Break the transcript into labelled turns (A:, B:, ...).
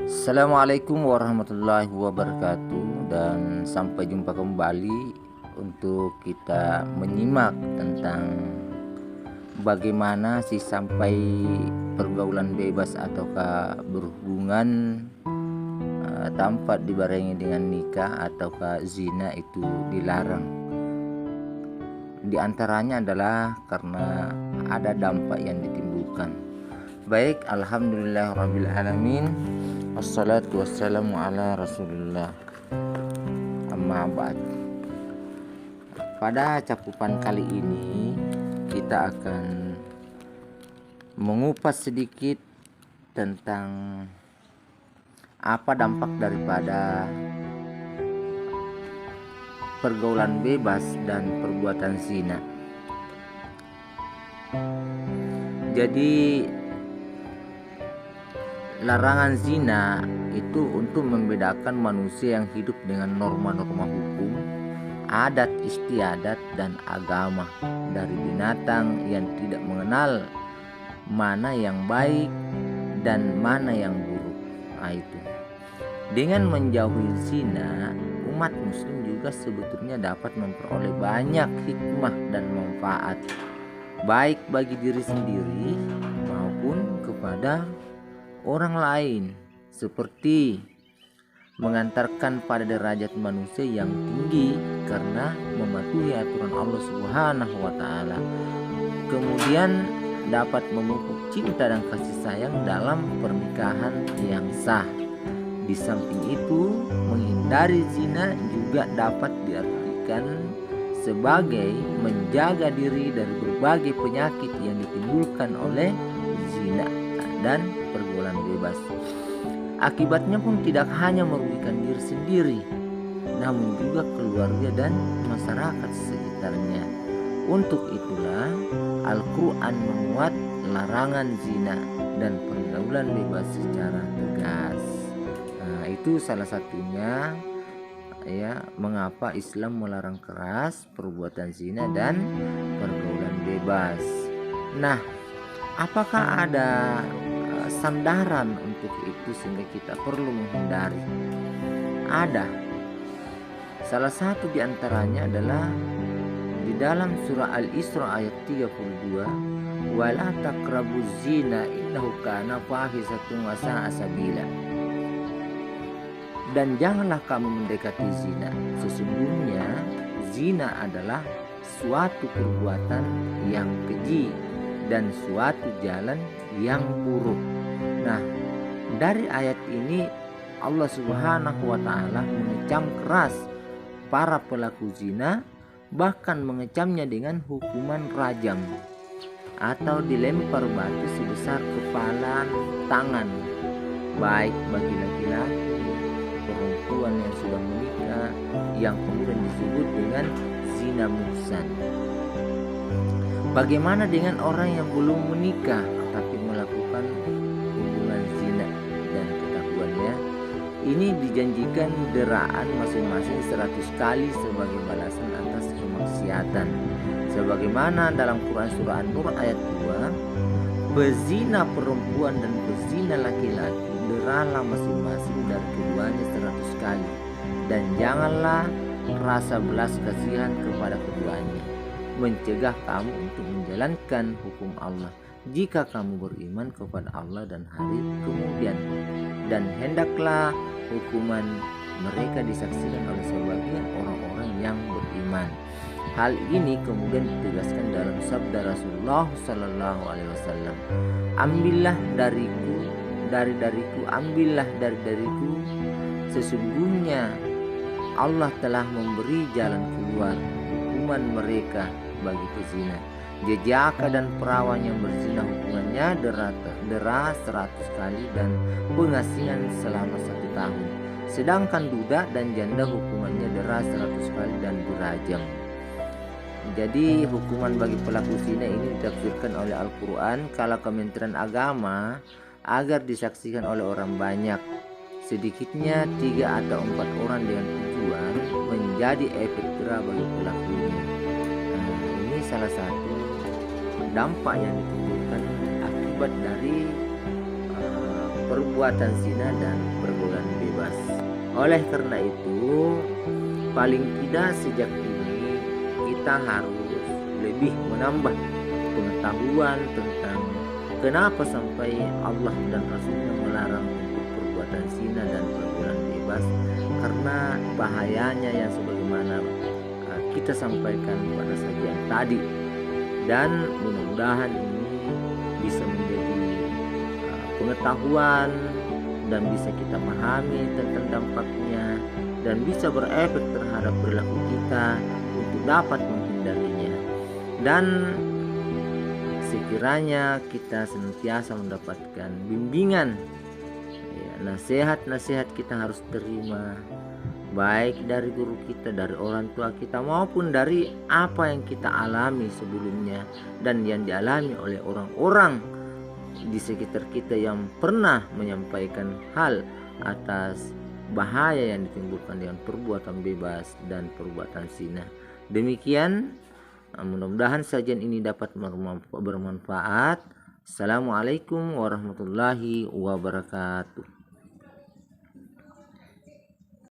A: Assalamualaikum warahmatullahi wabarakatuh, dan sampai jumpa kembali untuk kita menyimak tentang bagaimana sih sampai pergaulan bebas ataukah berhubungan tanpa dibarengi dengan nikah ataukah zina itu dilarang. Di antaranya adalah karena ada dampak yang ditimbulkan. Baik, alhamdulillahirrabbilalamin, wassalatu wassalamu ala rasulillah, amma ba'd. Pada cakupan kali ini kita akan mengupas sedikit tentang apa dampak daripada pergaulan bebas dan perbuatan zina. Jadi larangan zina itu untuk membedakan manusia yang hidup dengan norma-norma hukum, adat istiadat, dan agama dari binatang yang tidak mengenal mana yang baik dan mana yang buruk. Itu dengan menjauhi zina, umat muslim juga sebetulnya dapat memperoleh banyak hikmah dan manfaat, baik bagi diri sendiri maupun kepada orang lain, seperti mengantarkan pada derajat manusia yang tinggi karena mematuhi aturan Allah Subhanahu wa taala. Kemudian dapat memupuk cinta dan kasih sayang dalam pernikahan yang sah. Di samping itu, menghindari zina juga dapat diartikan sebagai menjaga diri dari berbagai penyakit yang ditimbulkan oleh zina dan pergaulan bebas. Akibatnya pun tidak hanya merugikan diri sendiri, namun juga keluarga dan masyarakat sekitarnya. Untuk itulah Al-Quran memuat larangan zina dan pergaulan bebas secara tegas. Itu salah satunya ya mengapa Islam melarang keras perbuatan zina dan pergaulan bebas. Nah, apakah ada sandaran untuk itu sehingga kita perlu menghindari? Ada. Salah satu di antaranya adalah di dalam surah Al-Isra ayat 32, wala taqrabuz zina innahu kana fahisatun wa sa'a sabila. Dan janganlah kamu mendekati zina, sesungguhnya zina adalah suatu perbuatan yang keji dan suatu jalan yang buruk. Nah, dari ayat ini Allah Subhanahu wa taala mengecam keras para pelaku zina, bahkan mengecamnya dengan hukuman rajam atau dilempar batu sebesar kepalan tangan, baik bagi laki-laki, perempuan yang sudah menikah, yang kemudian disebut dengan zina muhsan. Bagaimana dengan orang yang belum menikah tapi melakukan hubungan zina dan ketahuannya? Ini dijanjikan deraan masing-masing 100 kali sebagai balasan atas kemaksiatan. Sebagaimana dalam Quran surah An-Nur ayat 2, bezina perempuan dan bezina laki-laki deralah masing-masing dari keduanya 100 kali, dan janganlah rasa belas kasihan kepada keduanya, mencegah kamu untuk menjalankan hukum Allah jika kamu beriman kepada Allah dan hari kemudian, dan hendaklah hukuman mereka disaksikan oleh sebagian orang-orang yang beriman. Hal ini kemudian ditegaskan dalam sabda Rasulullah Sallallahu Alaihi Wasallam, ambillah dariku, ambillah dari dariku, sesungguhnya Allah telah memberi jalan keluar hukuman mereka bagi pezina. Jejaka dan perawan yang berzina hukumannya dera 100 kali dan pengasingan selama 1 tahun. Sedangkan duda dan janda hukumannya dera 100 kali dan dirajam. Jadi hukuman bagi pelaku zina ini ditafsirkan oleh Al-Quran kala Kementerian Agama agar disaksikan oleh orang banyak, sedikitnya 3 atau 4 orang, dengan tujuan menjadi efek jerah bagi pelakunya. Ini salah satu dampak yang ditimbulkan akibat dari perbuatan zina dan pergaulan bebas. Oleh karena itu, paling tidak sejak ini kita harus lebih menambah pengetahuan tentang kenapa sampai Allah dan Rasulnya melarang untuk perbuatan zina dan pergaulan bebas, karena bahayanya yang sebagaimana kita sampaikan pada sajian tadi. Dan mudah-mudahan ini bisa menjadi pengetahuan dan bisa kita pahami tentang dampaknya dan bisa berefek terhadap perilaku kita untuk dapat menghindarinya. Dan sekiranya kita senantiasa mendapatkan bimbingan, nasihat-nasihat kita harus terima, baik dari guru kita, dari orang tua kita, maupun dari apa yang kita alami sebelumnya dan yang dialami oleh orang-orang di sekitar kita yang pernah menyampaikan hal atas bahaya yang ditimbulkan dengan perbuatan bebas dan perbuatan zina. Demikian, mudah-mudahan sajian ini dapat bermanfaat. Assalamualaikum warahmatullahi wabarakatuh.